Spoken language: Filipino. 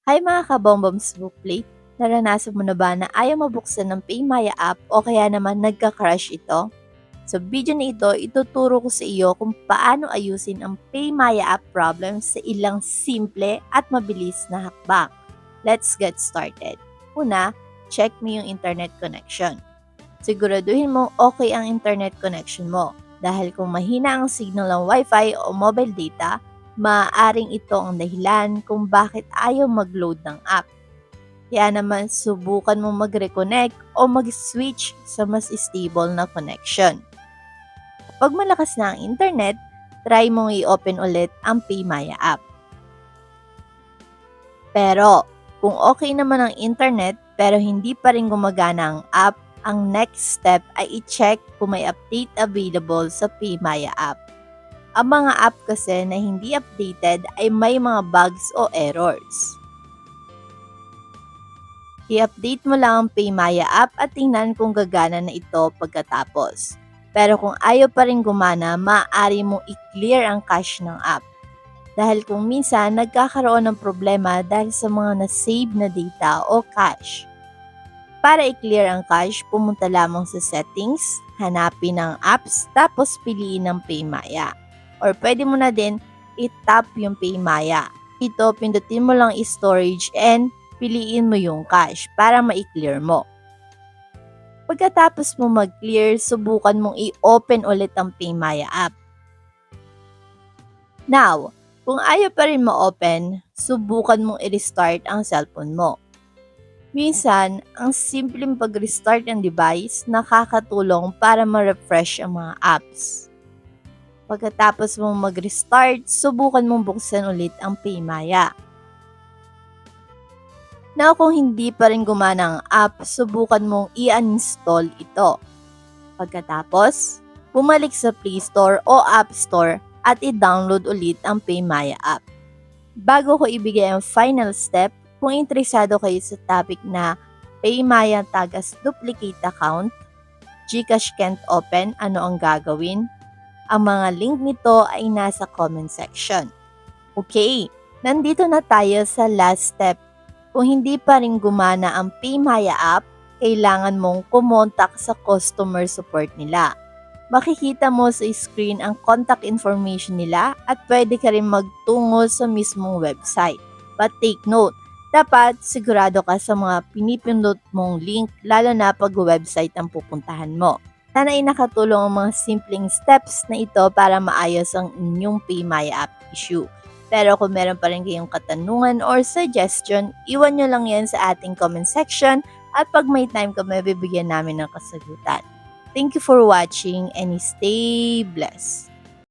Hi mga kabomboms bookplate! Naranasan mo na ba na ayaw mabuksan ng PayMaya app o kaya naman nagka-crash ito? Sa video na ito, ituturo ko sa iyo kung paano ayusin ang PayMaya app problem sa ilang simple at mabilis na hakbang. Let's get started. Una, check mo yung internet connection. Siguraduhin mo okay ang internet connection mo dahil kung mahina ang signal ng Wi-Fi o mobile data, maaaring ito ang dahilan kung bakit ayaw mag-load ng app. Kaya naman subukan mo mag-reconnect o mag-switch sa mas stable na connection. Kapag malakas na ang internet, try mong i-open ulit ang PayMaya app. Pero kung okay naman ang internet pero hindi pa rin gumagana ang app, ang next step ay i-check kung may update available sa PayMaya app. Ang mga app kasi na hindi updated ay may mga bugs o errors. I-update mo lang ang PayMaya app at tingnan kung gagana na ito pagkatapos. Pero kung ayaw pa rin gumana, maaari mong i-clear ang cache ng app. Dahil kung minsan nagkakaroon ng problema dahil sa mga na-save na data o cache. Para i-clear ang cache, pumunta lamang sa settings, hanapin ang apps, tapos piliin ang PayMaya. Or pwede mo na din i-tap yung PayMaya. Ito, pindutin mo lang i-storage and piliin mo yung cache para ma-clear mo. Pagkatapos mo mag-clear, subukan mong i-open ulit ang PayMaya app. Now, kung ayaw pa rin ma-open, subukan mong i-restart ang cellphone mo. Minsan, ang simpleng pag-restart ng device nakakatulong para ma-refresh ang mga apps. Pagkatapos mong mag-restart, subukan mong buksan ulit ang PayMaya. Now, kung hindi pa rin gumana ang app, subukan mong i-uninstall ito. Pagkatapos, bumalik sa Play Store o App Store at i-download ulit ang PayMaya app. Bago ko ibigay ang final step, kung interesado kayo sa topic na PayMaya tag as duplicate account, GCash can't open, ano ang gagawin? Ang mga link nito ay nasa comment section. Okay, nandito na tayo sa last step. Kung hindi pa rin gumana ang PayMaya app, kailangan mong kumontak sa customer support nila. Makikita mo sa screen ang contact information nila at pwede ka rin magtungo sa mismong website. But take note, dapat sigurado ka sa mga pinipindot mong link lalo na pag website ang pupuntahan mo. Sana ay nakatulong ang mga simpleng steps na ito para maayos ang inyong PayMaya app issue. Pero kung meron pa rin kayong katanungan or suggestion, iwan nyo lang yan sa ating comment section at pag may time ka, mabibigyan namin ng kasagutan. Thank you for watching and stay blessed.